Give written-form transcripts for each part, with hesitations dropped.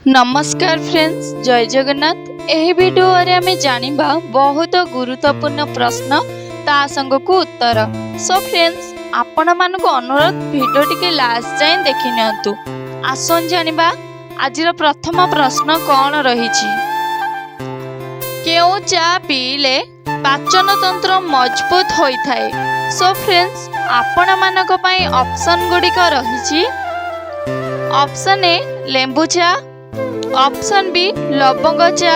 नमस्कार फ्रेंड्स, जय जगन्नाथ। एही वीडियो रे आमे जानिबा बहुत गुरुत्वपूर्ण प्रश्न ता संग को उत्तर। सो फ्रेंड्स, आपण मानको अनुरोध वीडियो टिके लास्ट जाए देखि नियंतु। आसन जानिबा आजिर प्रथम प्रश्न कौन रहिछि। केउ चा पीले पाचन तंत्र मजबूत होई थाए। सो फ्रेंड्स, आपण मानको पई ऑप्शन गुडी का रहिछि। ऑप्शन ए लेंबू चा, ऑप्शन बी लवंग चा,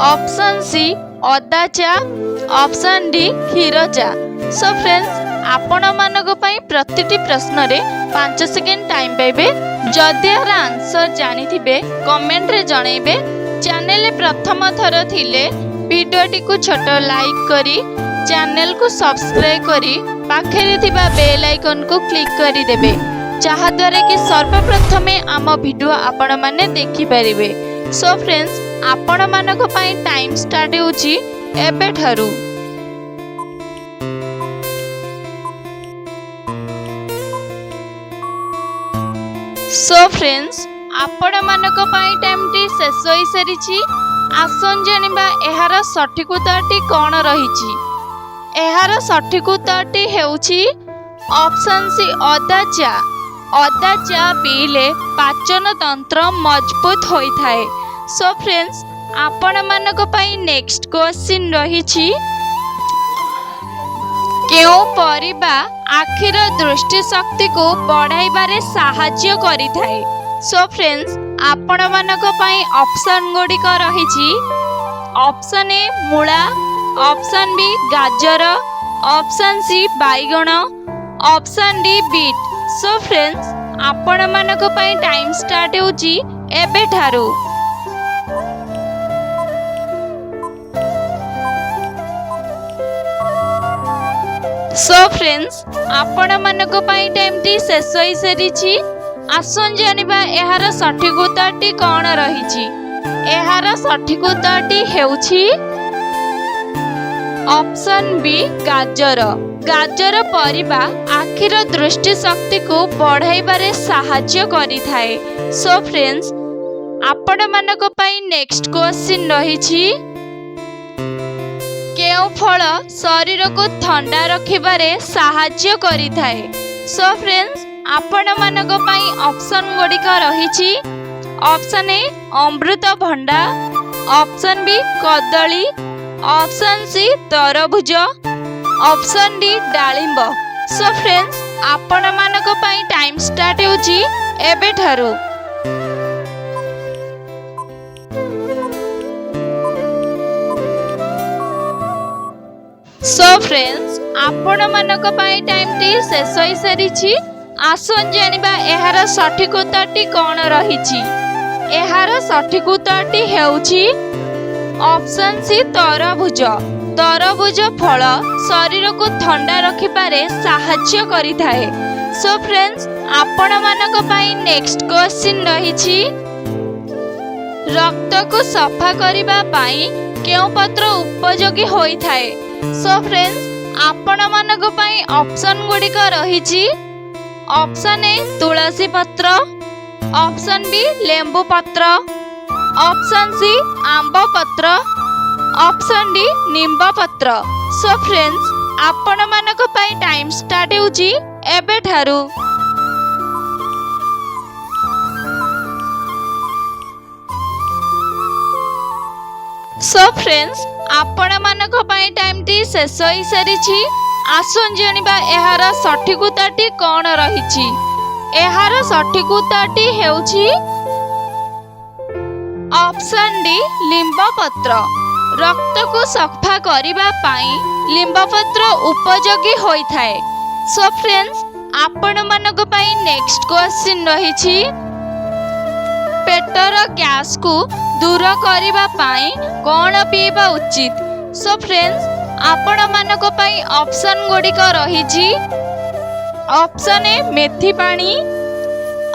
ऑप्शन सी अदा चा, ऑप्शन डी क्षीर चा। सो फ्रेंड्स, आपण मानको पई प्रतिटी प्रश्न रे 5 सेकेंड टाइम पाइबे। जदि यार आंसर जानि थिबे कमेंट रे जणैबे। चैनल रे प्रथम थर थिले वीडियोटी को छोट लाइक करी चैनल को सब्सक्राइब करी पाखरे थिबा बेल आइकन को क्लिक करी देबे, जहा द्वारा कि सर्वप्रथमे आम वीडियो आपण माने देखि परिबे। सो फ्रेंड्स, आपण मानको पई टाइम स्टार्ट होउची एबे ठारू। सो फ्रेंड्स, आपण मानको पई टाइम टी शेष होई सरीची। आसन जानिबा एहार सठिक उत्तरटी कोन रहिची। एहार सठिक उत्तरटी हेउची ऑप्शन सी अदा चा। अदा चा पीले पाचन तंत्र मजबूत होई थाए। सो फ्रेंड्स, आपण मानको पई नेक्स्ट क्वेश्चन रहिछि। केउ परिबा आखिर दृष्टि शक्ति को बढ़ाइबारे साहाय्य करि थाए। सो फ्रेंड्स, आपण मानको पई ऑप्शन गुडी को रहिछि। ऑप्शन ए मूला, ऑप्शन बी गाजर, ऑप्शन सी बैगण, option D beet. So friends, आपण मानको पई टाइम स्टार्ट होउची एबे ठारू। सो फ्रेंड्स, आपण मानको पई टाइम टी शेष होई सरीची। आसन जानिबा एहार सठिक उत्तरटी कोन रहिची। एहार सठिक उत्तरटी हेउची ऑप्शन बी गाजर। गाजर परिबा आखिर दृष्टि शक्ति को बढ़ाइबारे साहाय्य करि थाए। सो फ्रेंड्स, आपण मानको पई नेक्स्ट क्वेश्चन रहिछि। केउ फल शरीर को ठंडा रखिबारे साहाय्य करि थाए। सो फ्रेंड्स, आपण मानको पई ऑप्शन गुडिका रहिछि। ऑप्शन ए अमृतभंडा, ऑप्शन बी कदली, ऑप्शन सी तरबुज, ऑप्शन डी डालिंब। सो फ्रेंड्स, आपण मानको पई टाइम स्टार्ट होउची एबे ठारू। सो फ्रेंड्स, आपण मानको पई टाइम टी शेष होई सरीची। आसन जानिबा एहार सठिक उत्तरटी कोन रहिची। एहार सठिक उत्तरटी हेउची ऑप्शन सी तरबुज। तरबुज फल शरीर को ठंडा रखिबारे साहाय्य करि थाए। सो फ्रेंड्स, आपण मानको पई नेक्स्ट क्वेश्चन रहिछि। रक्त को सफा करिबा पई केउ पत्र उपयोगी होई थाए। सो फ्रेंड्स, आपण मानको पई ऑप्शन गुडिका रहिछि। ऑप्शन ए तुलसी पत्र, ऑप्शन बी लेंबू पत्र, ऑप्शन सी आंब पत्र, ऑप्शन डी नींब पत्र। सो फ्रेंड्स, आपण मानको पई टाइम स्टार्ट होउची एबे ठारू। सो फ्रेंड्स, आपण मानको पई टाइम टी शेष होई सरीछि। आसन जानिबा एहार सठिक उत्तरटी कोन रहिछि। एहार सठिक उत्तरटी हेउछि ऑप्शन डी लींब पत्र। रक्त को सफा करिबा पाई लींब पत्र उपयोगी होई थाए। सो फ्रेंड्स, आपण मानको पई नेक्स्ट क्वेश्चन रहिछि। पेटर गैस को दूर करिबा पाई कोन पीबा उचित। सो फ्रेंड्स, आपण मानको पई ऑप्शन गुडिका रहिछि। ऑप्शन ए मेथी पानी,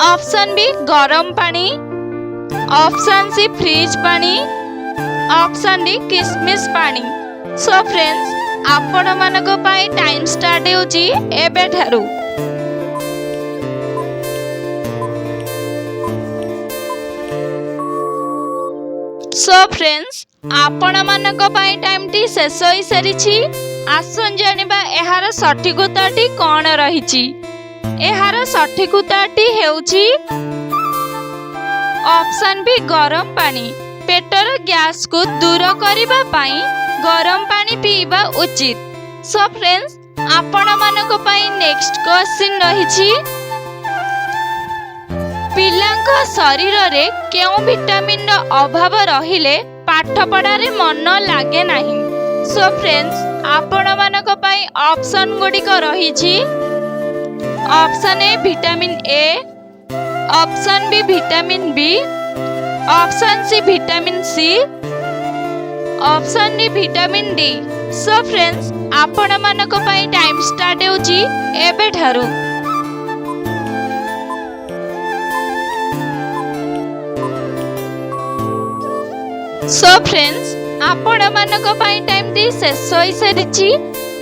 ऑप्शन बी गरम पानी, ऑप्शन सी फ्रीज पानी, ऑप्शन डी किसमिस पानी। सो फ्रेंड्स, आपण मानको पई टाइम स्टार्ट होउची एबे ठारू। सो फ्रेंड्स आपण मानक पाई टाइम टी शेष होई सारिछि। आसन जानिबा एहार सठिक उत्तरटी कोन रहिछि। एहार सठिक उत्तरटी हेउछि ऑप्शन बी गरम पानी। पेटर गैस को दूर करिबा पाई गरम पानी पीबा उचित। सो फ्रेंड्स आपण मानक पाई नेक्स्ट क्वेश्चन रहिछि पिलांक शरीर रे केउ विटामिन रो अभाव रहिले पाठ पढ़ारे मन लागे नाही। सो फ्रेंड्स आपण मानक पाई ऑप्शन गुडिक रहिछि option A vitamin A, option B vitamin B, option C vitamin C, option D vitamin D. So friends आपण मानक पाई टाइम स्टार्ट होउची एबे ठारू। सो फ्रेंड्स आपण मानक पाई टाइम टी शेष होई सारिछि।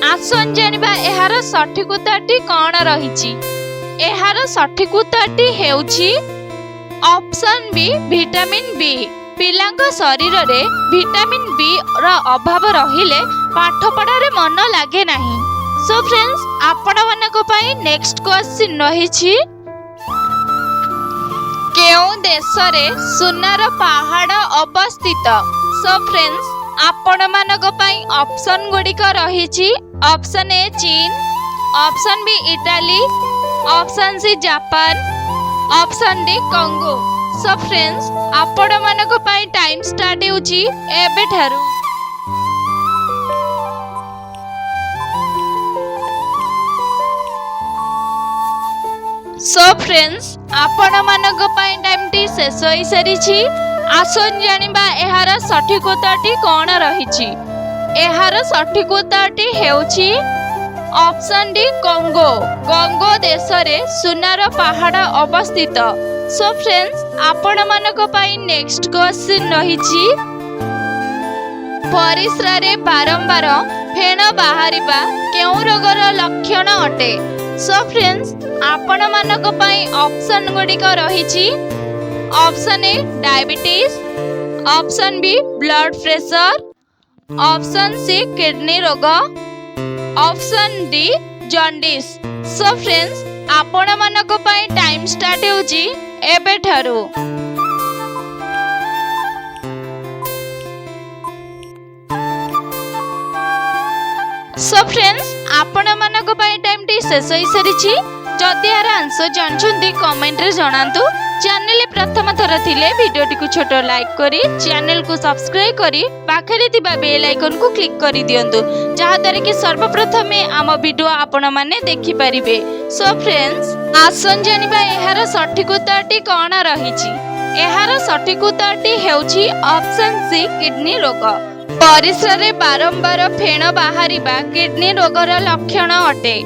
आसन जानिबा एहार सठिक उत्तरटी कोन रहिछि। एहार सठिक उत्तरटी हेउछि ऑप्शन बी विटामिन बी। पिलांक शरीर रे विटामिन बी रो अभाव रहिले पाठ पढ़ारे मन लागे नाही। सो फ्रेंड्स आपण मानक पाई नेक्स्ट क्वेश्चन रहिछि केउ देश रे सुनार पहाड़ अवस्थित। सो फ्रेंड्स आपण मानक पाई ऑप्शन गुडिक रहिछि ऑप्शन ए चीन, option B Italy, option C Japan, option D Congo. So friends आपण मानक पाई टाइम स्टार्ट होउची एबे ठारू। सो फ्रेंड्स आपण मानक पाई टाइम टी शेष होई सारिछि। आसन जानिबा एहार सठिक उत्तरटी कोन रहिछि। एहार सठिक उत्तरटी हेउछि ऑप्शन डी कांगो। कांगो देश रे सुनार पहाड़ अवस्थित। सो फ्रेंड्स आपण मानक पाई नेक्स्ट क्वेश्चन रहिछि परिस्रा रे बारंबार फेण बाहरिबा केउ रोगर लक्षण अटे। सो फ्रेंड्स आपण मानक पाई ऑप्शन गुडिक रहिछि option A diabetes, option B blood pressure, option C kidney रोग, option D jaundice. So friends आपण मानक पाई टाइम स्टार्ट होउची एबे ठारू। सो फ्रेंड्स आपण मानक पाई टाइम टी शेष होई सारिछि। जदि यार आंसर जानछन्ती कमेंट रे जणांतु। चैनल प्रथम थर थिले वीडियोटी को छोटो लाइक करी चैनल को सब्सक्राइब करी पाखरे थिबा बेल आइकन को क्लिक करी दियंतु जहा द्वारा कि सर्वप्रथमे आम वीडियो आपण माने देखि परिबे। सो फ्रेंड्स आसन जानिबा एहार सठिक उत्तरटी कोन रहिछि। एहार सठिक उत्तरटी हेउछि ऑप्शन सी किडनी रोग। परिस्रा रे बारंबार फेण बाहरिबा किडनी रोगर लक्षण अटे।